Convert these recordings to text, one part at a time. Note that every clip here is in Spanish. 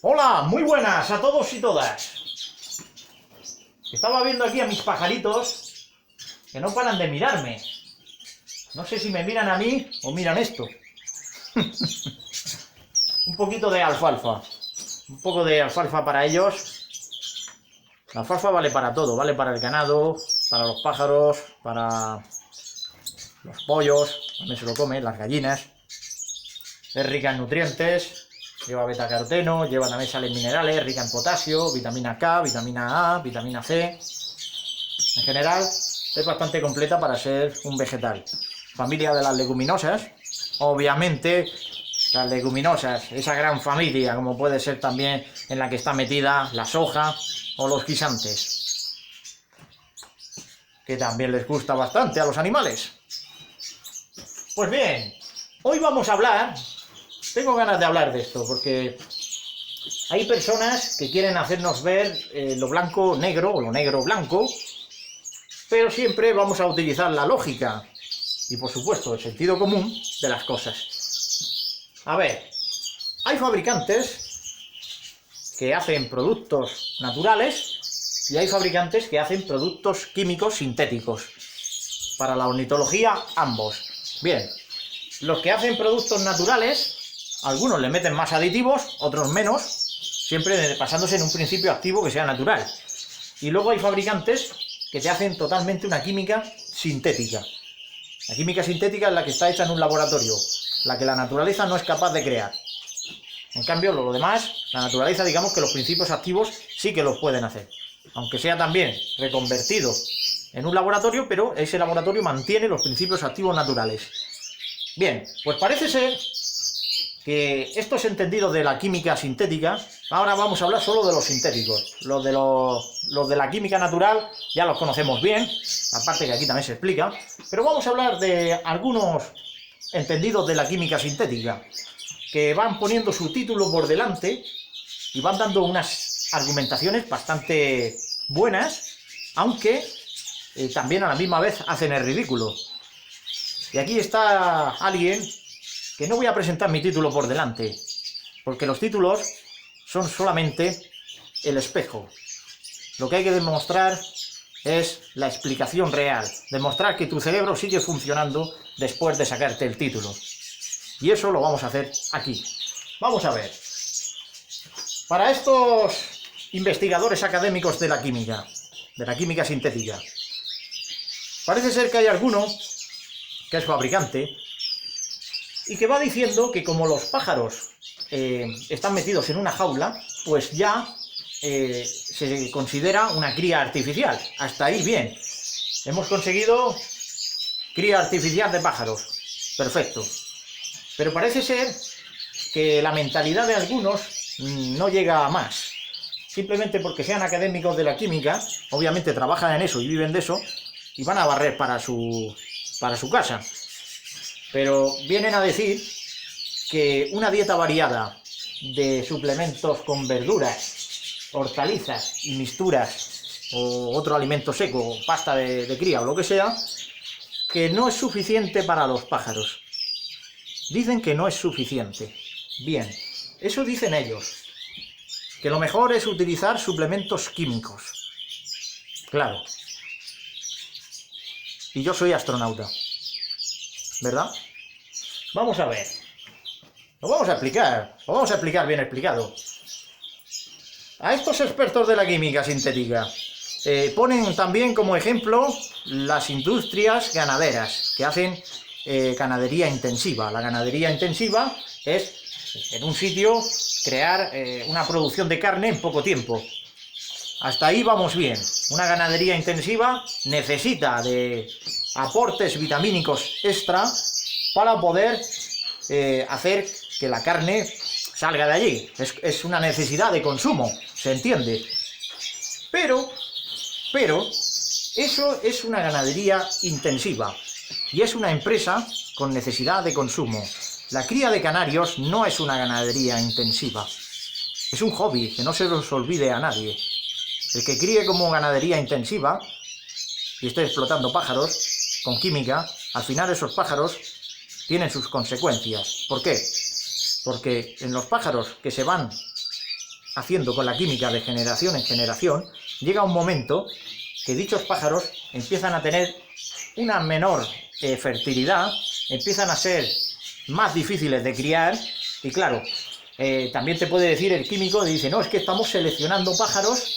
Hola, muy buenas a todos y todas. Estaba viendo aquí a mis pajaritos que no paran de mirarme. No sé si me miran a mí o miran esto. Un poquito de alfalfa. Un poco de alfalfa para ellos. La alfalfa vale para todo, vale para el ganado, para los pájaros, para los pollos, también se lo comen, las gallinas. Es rica en nutrientes, lleva betacaroteno, lleva también sales minerales, rica en potasio, vitamina K, vitamina A, vitamina C. En general, es bastante completa para ser un vegetal. Familia de las leguminosas, obviamente las leguminosas, esa gran familia, como puede ser también en la que está metida la soja o los guisantes, que también les gusta bastante a los animales. Pues bien, hoy vamos a hablar, tengo ganas de hablar de esto, porque hay personas que quieren hacernos ver lo blanco negro o lo negro blanco, pero siempre vamos a utilizar la lógica y, por supuesto, el sentido común de las cosas. A ver, hay fabricantes que hacen productos naturales y hay fabricantes que hacen productos químicos sintéticos. Para la ornitología, ambos. Bien, los que hacen productos naturales, algunos le meten más aditivos, otros menos, siempre basándose en un principio activo que sea natural. Y luego hay fabricantes que te hacen totalmente una química sintética. La química sintética es la que está hecha en un laboratorio, la que la naturaleza no es capaz de crear. En cambio, lo demás, la naturaleza, digamos que los principios activos sí que los pueden hacer. Aunque sea también reconvertido en un laboratorio, pero ese laboratorio mantiene los principios activos naturales. Bien, pues parece ser que estos entendidos de la química sintética, ahora vamos a hablar solo de los sintéticos. Los de la química natural ya los conocemos bien, aparte que aquí también se explica, pero vamos a hablar de algunos entendidos de la química sintética, que van poniendo su título por delante y van dando unas argumentaciones bastante buenas, aunque también a la misma vez hacen el ridículo. Y aquí está alguien que no voy a presentar mi título por delante, porque los títulos son solamente el espejo. Lo que hay que demostrar es la explicación real, demostrar que tu cerebro sigue funcionando después de sacarte el título. Y eso lo vamos a hacer aquí. Vamos a ver. Para estos investigadores académicos de la química sintética, parece ser que hay alguno que es fabricante y que va diciendo que como los pájaros están metidos en una jaula, pues ya se considera una cría artificial. Hasta ahí bien. Hemos conseguido cría artificial de pájaros. Perfecto. Pero parece ser que la mentalidad de algunos no llega a más. Simplemente porque sean académicos de la química, obviamente trabajan en eso y viven de eso, y van a barrer para su casa. Pero vienen a decir que una dieta variada de suplementos con verduras, hortalizas y misturas o otro alimento seco, pasta de cría o lo que sea, que no es suficiente para los pájaros. Dicen que no es suficiente. Bien, eso dicen ellos. Que lo mejor es utilizar suplementos químicos. Claro. Y yo soy astronauta. ¿Verdad? Vamos a ver. Lo vamos a explicar bien explicado. A estos expertos de la química sintética ponen también como ejemplo las industrias ganaderas que hacen ganadería intensiva. La ganadería intensiva es en un sitio crear una producción de carne en poco tiempo. Hasta ahí vamos bien. Una ganadería intensiva necesita de aportes vitamínicos extra para poder hacer que la carne salga de allí. Es una necesidad de consumo, se entiende. Pero eso es una ganadería intensiva y es una empresa con necesidad de consumo. La cría de canarios no es una ganadería intensiva. Es un hobby, que no se los olvide a nadie. El que críe como ganadería intensiva y esté explotando pájaros con química, al final esos pájaros tienen sus consecuencias. ¿Por qué? Porque en los pájaros que se van haciendo con la química de generación en generación, llega un momento que dichos pájaros empiezan a tener una menor fertilidad, empiezan a ser más difíciles de criar y claro, también te puede decir el químico, dice, no, es que estamos seleccionando pájaros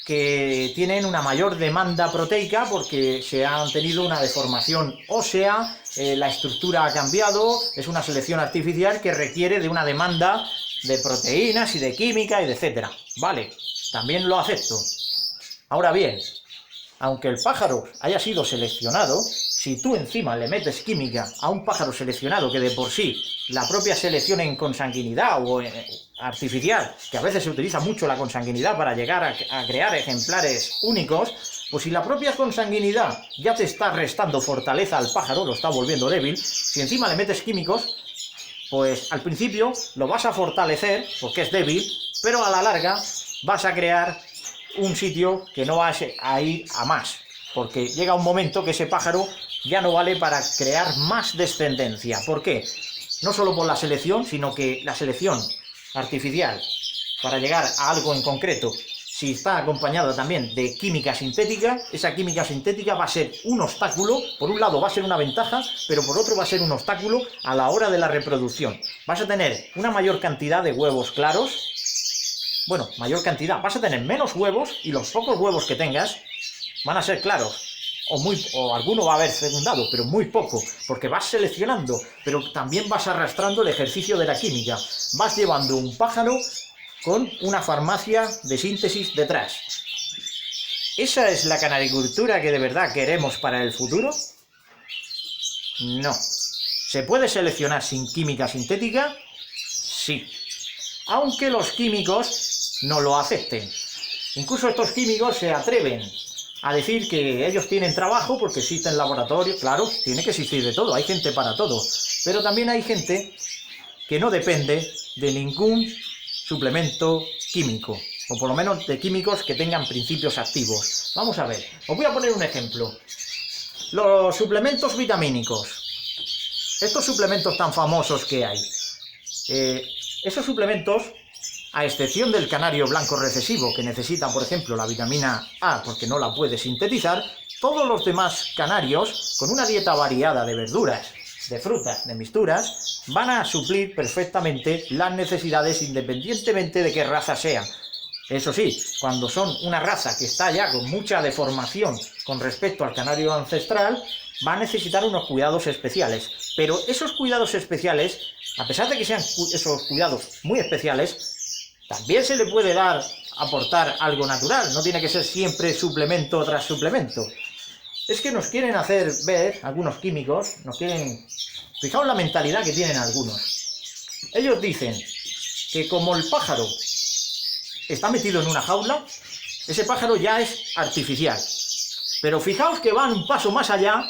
que tienen una mayor demanda proteica porque se han tenido una deformación ósea, la estructura ha cambiado, es una selección artificial que requiere de una demanda de proteínas y de química y de etcétera. Vale, también lo acepto. Ahora bien, aunque el pájaro haya sido seleccionado, si tú encima le metes química a un pájaro seleccionado que de por sí la propia selección en consanguinidad o artificial, que a veces se utiliza mucho la consanguinidad para llegar a crear ejemplares únicos, pues si la propia consanguinidad ya te está restando fortaleza al pájaro, lo está volviendo débil, si encima le metes químicos, pues al principio lo vas a fortalecer porque es débil, pero a la larga vas a crear un sitio que no vas a ir a más, porque llega un momento que ese pájaro ya no vale para crear más descendencia. ¿Por qué? No solo por la selección, sino que la selección artificial, para llegar a algo en concreto, si está acompañada también de química sintética, esa química sintética va a ser un obstáculo, por un lado va a ser una ventaja, pero por otro va a ser un obstáculo a la hora de la reproducción. Vas a tener una mayor cantidad de huevos claros, bueno, mayor cantidad, vas a tener menos huevos y los pocos huevos que tengas van a ser claros. O alguno va a haber fecundado, pero muy poco, porque vas seleccionando, pero también vas arrastrando el ejercicio de la química. Vas llevando un pájaro con una farmacia de síntesis detrás. ¿Esa es la canaricultura que de verdad queremos para el futuro? No. ¿Se puede seleccionar sin química sintética? Sí. Aunque los químicos no lo acepten. Incluso estos químicos se atreven a decir que ellos tienen trabajo porque existen laboratorios, claro, tiene que existir de todo, hay gente para todo, pero también hay gente que no depende de ningún suplemento químico, o por lo menos de químicos que tengan principios activos. Vamos a ver, os voy a poner un ejemplo. Los suplementos vitamínicos, estos suplementos tan famosos que hay, esos suplementos, a excepción del canario blanco recesivo, que necesita, por ejemplo, la vitamina A porque no la puede sintetizar, todos los demás canarios, con una dieta variada de verduras, de frutas, de mixturas, van a suplir perfectamente las necesidades independientemente de qué raza sean. Eso sí, cuando son una raza que está ya con mucha deformación con respecto al canario ancestral, va a necesitar unos cuidados especiales. Pero esos cuidados especiales, a pesar de que sean esos cuidados muy especiales, también se le puede aportar algo natural, no tiene que ser siempre suplemento tras suplemento. Es que nos quieren hacer ver, algunos químicos, fijaos la mentalidad que tienen algunos. Ellos dicen que como el pájaro está metido en una jaula, ese pájaro ya es artificial. Pero fijaos que van un paso más allá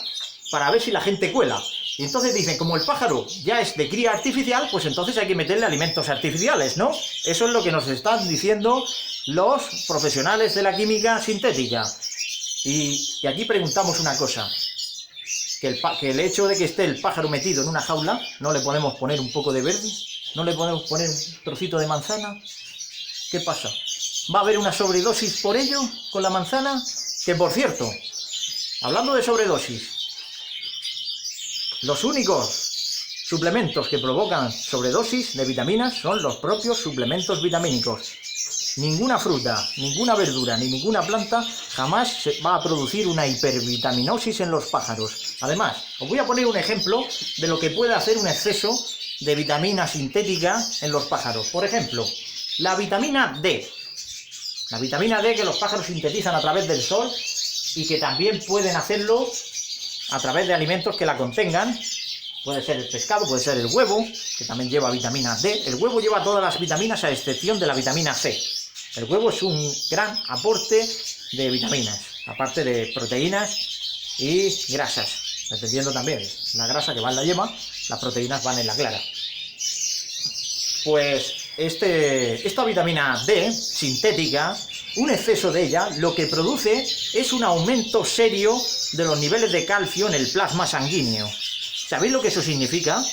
para ver si la gente cuela. Y entonces dicen, como el pájaro ya es de cría artificial, pues entonces hay que meterle alimentos artificiales, ¿no? Eso es lo que nos están diciendo los profesionales de la química sintética. Y aquí preguntamos una cosa, que el hecho de que esté el pájaro metido en una jaula, ¿no le podemos poner un poco de verde? ¿No le podemos poner un trocito de manzana? ¿Qué pasa? ¿Va a haber una sobredosis por ello con la manzana? Que por cierto, hablando de sobredosis, los únicos suplementos que provocan sobredosis de vitaminas son los propios suplementos vitamínicos. Ninguna fruta, ninguna verdura ni ninguna planta jamás va a producir una hipervitaminosis en los pájaros. Además, os voy a poner un ejemplo de lo que puede hacer un exceso de vitamina sintética en los pájaros. Por ejemplo, la vitamina D. La vitamina D que los pájaros sintetizan a través del sol y que también pueden hacerlo a través de alimentos que la contengan. Puede ser el pescado, puede ser el huevo, que también lleva vitamina D. El huevo lleva todas las vitaminas a excepción de la vitamina C. El huevo es un gran aporte de vitaminas, aparte de proteínas y grasas, dependiendo también la grasa que va en la yema, las proteínas van en la clara. Pues esta vitamina D sintética, un exceso de ella, lo que produce es un aumento serio de los niveles de calcio en el plasma sanguíneo. ¿Sabéis lo que eso significa?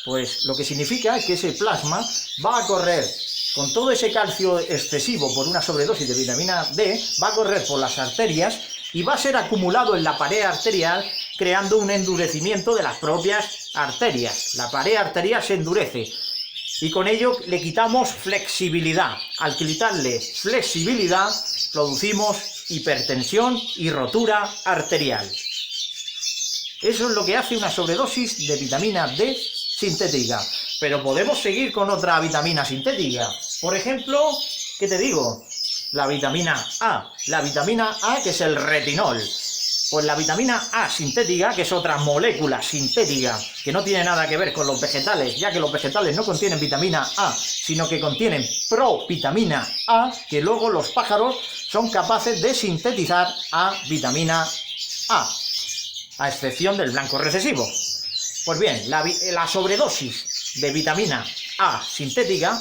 Pues lo que significa es que ese plasma va a correr con todo ese calcio excesivo por una sobredosis de vitamina D, va a correr por las arterias y va a ser acumulado en la pared arterial, creando un endurecimiento de las propias arterias. La pared arterial se endurece y con ello le quitamos flexibilidad. Al quitarle flexibilidad, producimos hipertensión y rotura arterial. Eso es lo que hace una sobredosis de vitamina D sintética. Pero podemos seguir con otra vitamina sintética. Por ejemplo, ¿qué te digo? La vitamina A. La vitamina A, que es el retinol. Pues la vitamina A sintética, que es otra molécula sintética, que no tiene nada que ver con los vegetales, ya que los vegetales no contienen vitamina A, sino que contienen provitamina A, que luego los pájaros son capaces de sintetizar a vitamina a excepción del blanco recesivo. Pues bien, la sobredosis de vitamina A sintética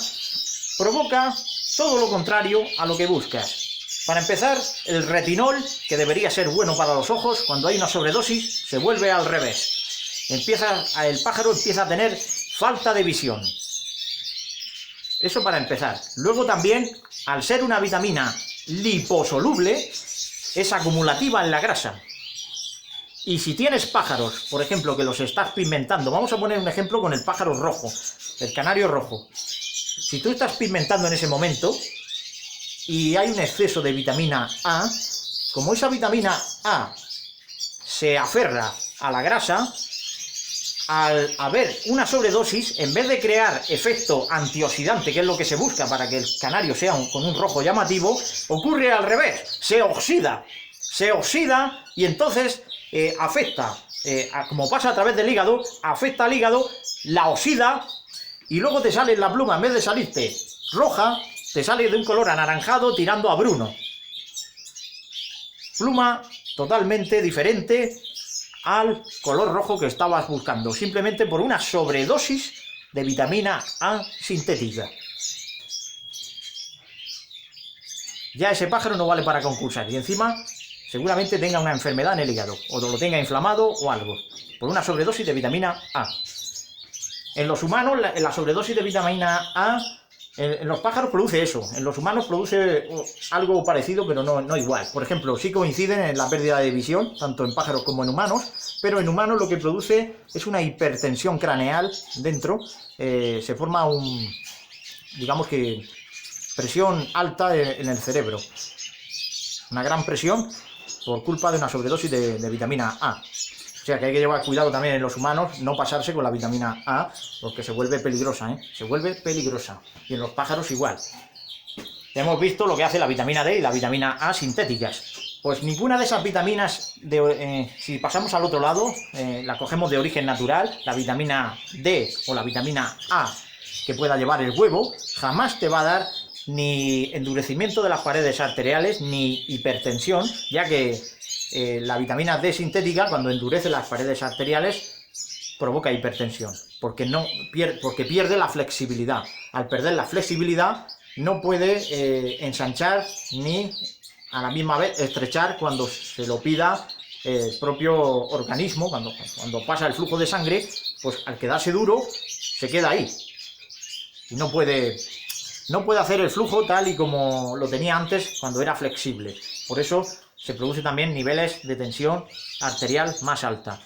provoca todo lo contrario a lo que buscas. Para empezar, el retinol, que debería ser bueno para los ojos, cuando hay una sobredosis se vuelve al revés. El pájaro empieza a tener falta de visión. Eso para empezar. Luego también, al ser una vitamina liposoluble, es acumulativa en la grasa. Y si tienes pájaros, por ejemplo, que los estás pigmentando, vamos a poner un ejemplo con el pájaro rojo, el canario rojo. Si tú estás pigmentando en ese momento y hay un exceso de vitamina A, como esa vitamina A se aferra a la grasa, al haber una sobredosis, en vez de crear efecto antioxidante, que es lo que se busca para que el canario sea con un rojo llamativo, ocurre al revés, se oxida y entonces afecta, como pasa a través del hígado, afecta al hígado, la oxida y luego te sale la pluma, en vez de salirte roja, te sale de un color anaranjado tirando a bruno. Pluma totalmente diferente al color rojo que estabas buscando, simplemente por una sobredosis de vitamina A sintética. Ya ese pájaro no vale para concursar y encima seguramente tenga una enfermedad en el hígado, o lo tenga inflamado o algo, por una sobredosis de vitamina A. En los humanos, la sobredosis de vitamina A, en los pájaros produce eso, en los humanos produce algo parecido, pero no igual. Por ejemplo, sí coinciden en la pérdida de visión, tanto en pájaros como en humanos, pero en humanos lo que produce es una hipertensión craneal dentro, se forma digamos que, presión alta en el cerebro, una gran presión, por culpa de una sobredosis de vitamina A. O sea que hay que llevar cuidado también en los humanos, no pasarse con la vitamina A, porque se vuelve peligrosa, se vuelve peligrosa. Y en los pájaros igual. Hemos visto lo que hace la vitamina D y la vitamina A sintéticas. Pues ninguna de esas vitaminas, si pasamos al otro lado, la cogemos de origen natural, la vitamina D o la vitamina A que pueda llevar el huevo, jamás te va a dar ni endurecimiento de las paredes arteriales, ni hipertensión, ya que la vitamina D sintética, cuando endurece las paredes arteriales, provoca hipertensión, porque pierde la flexibilidad. Al perder la flexibilidad, no puede ensanchar ni a la misma vez estrechar cuando se lo pida el propio organismo, cuando pasa el flujo de sangre, pues al quedarse duro, se queda ahí. Y no puede hacer el flujo tal y como lo tenía antes cuando era flexible. Por eso se produce también niveles de tensión arterial más alta.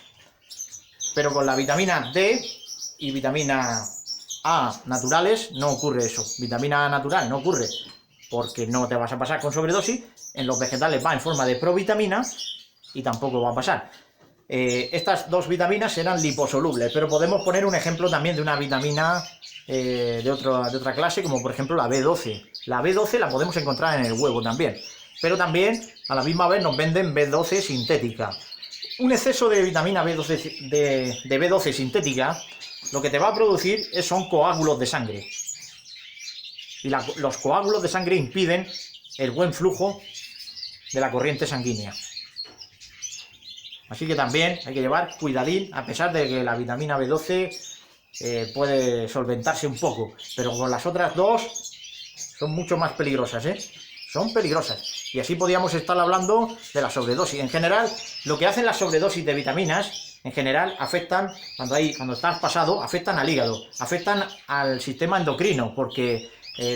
Pero con la vitamina D y vitamina A naturales no ocurre eso. Vitamina A natural no ocurre porque no te vas a pasar con sobredosis. En los vegetales va en forma de provitamina y tampoco va a pasar. Estas dos vitaminas serán liposolubles, pero podemos poner un ejemplo también de una vitamina de otra clase, como por ejemplo la B12. La B12 la podemos encontrar en el huevo también, pero también a la misma vez nos venden B12 sintética. Un exceso de vitamina B12 de B12 sintética lo que te va a producir son coágulos de sangre. Y los coágulos de sangre impiden el buen flujo de la corriente sanguínea. Así que también hay que llevar cuidadín, a pesar de que la vitamina B12 puede solventarse un poco, pero con las otras dos son mucho más peligrosas, son peligrosas. Y así podríamos estar hablando de la sobredosis. En general, lo que hacen las sobredosis de vitaminas, en general, afectan, cuando estás pasado, afectan al hígado, afectan al sistema endocrino, porque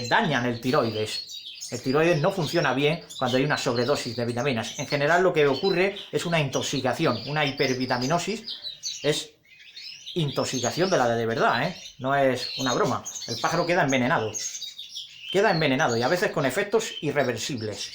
dañan el tiroides. El tiroides no funciona bien cuando hay una sobredosis de vitaminas. En general lo que ocurre es una intoxicación, una hipervitaminosis. Es intoxicación de la de verdad, ¿eh? No es una broma. El pájaro queda envenenado. Queda envenenado y a veces con efectos irreversibles.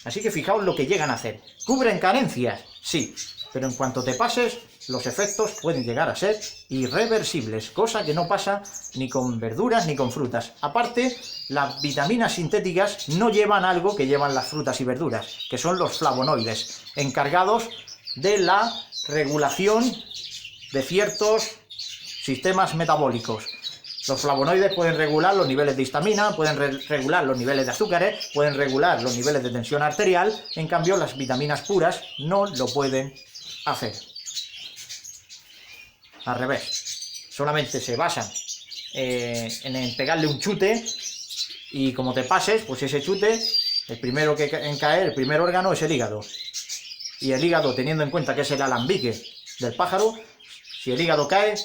Así que fijaos lo que llegan a hacer. ¿Cubren carencias? Sí, pero en cuanto te pases, los efectos pueden llegar a ser irreversibles, cosa que no pasa ni con verduras ni con frutas. Aparte, las vitaminas sintéticas no llevan algo que llevan las frutas y verduras, que son los flavonoides, encargados de la regulación de ciertos sistemas metabólicos. Los flavonoides pueden regular los niveles de histamina, pueden regular los niveles de azúcares, pueden regular los niveles de tensión arterial. En cambio, las vitaminas puras no lo pueden hacer. Al revés. Solamente se basan en pegarle un chute y como te pases, pues ese chute, el primero que en caer, el primer órgano es el hígado. Y el hígado, teniendo en cuenta que es el alambique del pájaro, si el hígado cae,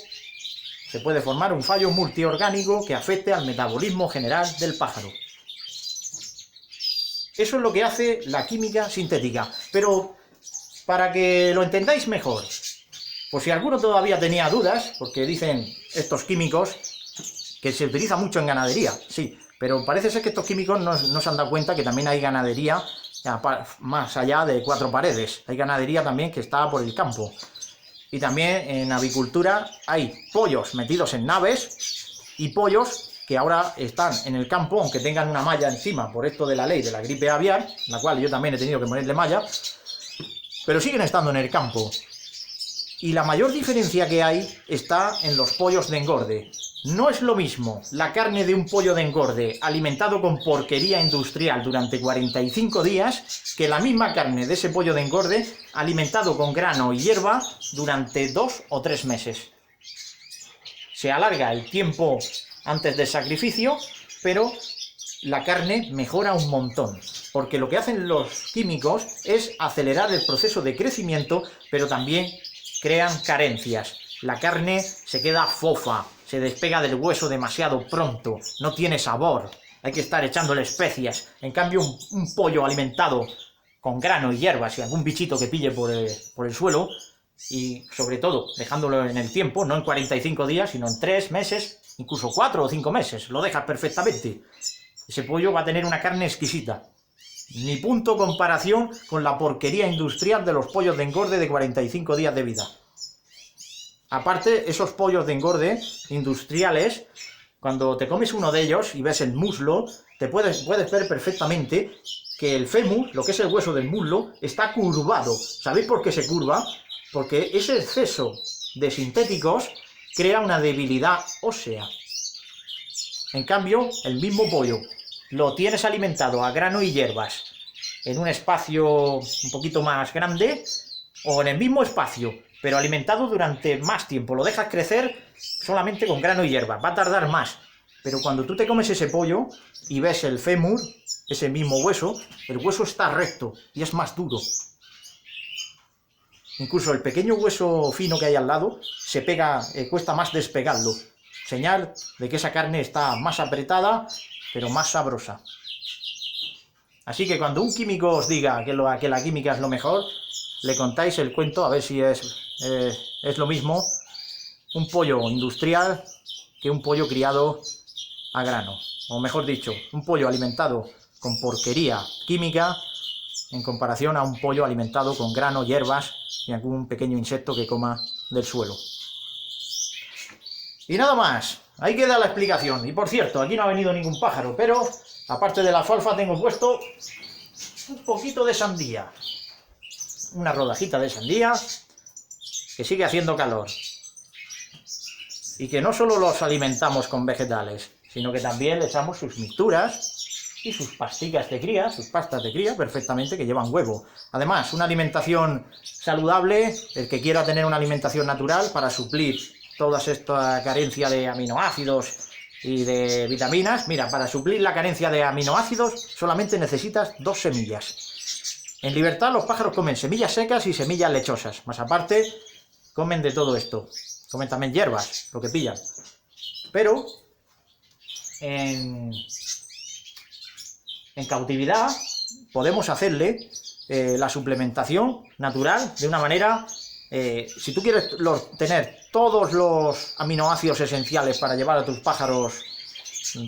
se puede formar un fallo multiorgánico que afecte al metabolismo general del pájaro. Eso es lo que hace la química sintética. Pero para que lo entendáis mejor, por si alguno todavía tenía dudas, porque dicen estos químicos que se utiliza mucho en ganadería, sí, pero parece ser que estos químicos no se han dado cuenta que también hay ganadería más allá de cuatro paredes. Hay ganadería también que está por el campo. Y también en avicultura hay pollos metidos en naves y pollos que ahora están en el campo, aunque tengan una malla encima por esto de la ley de la gripe aviar, la cual yo también he tenido que ponerle malla, pero siguen estando en el campo. Y la mayor diferencia que hay está en los pollos de engorde. No es lo mismo la carne de un pollo de engorde alimentado con porquería industrial durante 45 días que la misma carne de ese pollo de engorde alimentado con grano y hierba durante 2 o 3 meses. Se alarga el tiempo antes del sacrificio, pero la carne mejora un montón, porque lo que hacen los químicos es acelerar el proceso de crecimiento, pero también crean carencias. La carne se queda fofa, se despega del hueso demasiado pronto, no tiene sabor, hay que estar echándole especias. En cambio, un pollo alimentado con grano y hierbas y algún bichito que pille por el suelo, y sobre todo dejándolo en el tiempo, no en 45 días, sino en 3 meses, incluso 4 o 5 meses, lo dejas perfectamente. Ese pollo va a tener una carne exquisita. Ni punto comparación con la porquería industrial de los pollos de engorde de 45 días de vida. Aparte, esos pollos de engorde industriales, cuando te comes uno de ellos y ves el muslo, puedes ver perfectamente que el fémur, lo que es el hueso del muslo, está curvado. ¿Sabéis por qué se curva? Porque ese exceso de sintéticos crea una debilidad ósea. En cambio, el mismo pollo lo tienes alimentado a grano y hierbas en un espacio un poquito más grande o en el mismo espacio, pero alimentado durante más tiempo. Lo dejas crecer solamente con grano y hierbas. Va a tardar más. Pero cuando tú te comes ese pollo y ves el fémur, ese mismo hueso, el hueso está recto y es más duro. Incluso el pequeño hueso fino que hay al lado se pega, cuesta más despegarlo. Señal de que esa carne está más apretada, pero más sabrosa. Así que cuando un químico os diga que la química es lo mejor, le contáis el cuento a ver si es lo mismo un pollo industrial que un pollo criado a grano. O mejor dicho, un pollo alimentado con porquería química en comparación a un pollo alimentado con grano, hierbas y algún pequeño insecto que coma del suelo. Y nada más, ahí queda la explicación. Y por cierto, aquí no ha venido ningún pájaro, pero aparte de la alfalfa tengo puesto un poquito de sandía. Una rodajita de sandía que sigue haciendo calor. Y que no solo los alimentamos con vegetales, sino que también le echamos sus mixturas y sus pastillas de cría, sus pastas de cría perfectamente que llevan huevo. Además, una alimentación saludable, el que quiera tener una alimentación natural para suplir toda esta carencia de aminoácidos y de vitaminas. Mira, para suplir la carencia de aminoácidos solamente necesitas 2 semillas. En libertad los pájaros comen semillas secas y semillas lechosas, más aparte comen de todo esto. Comen también hierbas, lo que pillan. Pero en cautividad, podemos hacerle la suplementación natural de una manera... si tú quieres tener todos los aminoácidos esenciales para llevar a tus pájaros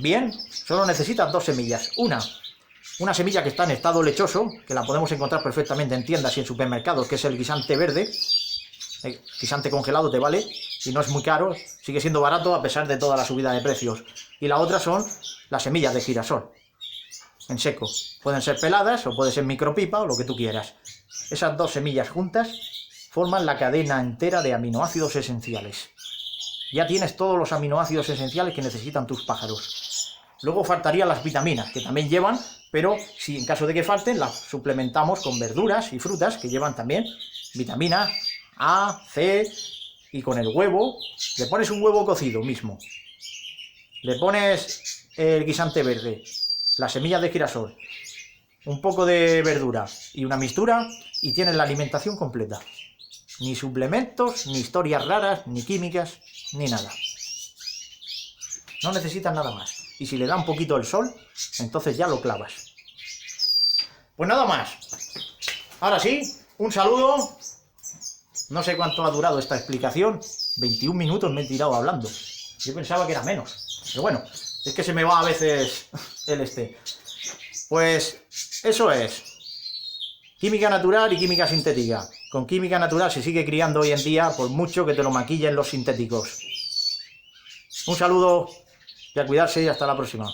bien, solo necesitas 2 semillas. Una semilla que está en estado lechoso, que la podemos encontrar perfectamente en tiendas y en supermercados, que es el guisante verde. El guisante congelado te vale, y no es muy caro, sigue siendo barato a pesar de toda la subida de precios. Y la otra son las semillas de girasol, en seco. Pueden ser peladas o puede ser micropipa o lo que tú quieras. Esas 2 semillas juntas forman la cadena entera de aminoácidos esenciales. Ya tienes todos los aminoácidos esenciales que necesitan tus pájaros. Luego faltarían las vitaminas, que también llevan, pero si en caso de que falten, las suplementamos con verduras y frutas que llevan también vitamina A, C, y con el huevo, le pones un huevo cocido mismo, le pones el guisante verde, las semillas de girasol, un poco de verdura y una mixtura, y tienes la alimentación completa. Ni suplementos, ni historias raras, ni químicas, ni nada. No necesitas nada más. Y si le da un poquito el sol, entonces ya lo clavas. Pues nada más. Ahora sí, un saludo. No sé cuánto ha durado esta explicación. 21 minutos me he tirado hablando. Yo pensaba que era menos. Pero bueno, es que se me va a veces el Pues eso es. Química natural y química sintética. Con química natural se sigue criando hoy en día, por mucho que te lo maquillen los sintéticos. Un saludo y a cuidarse y hasta la próxima.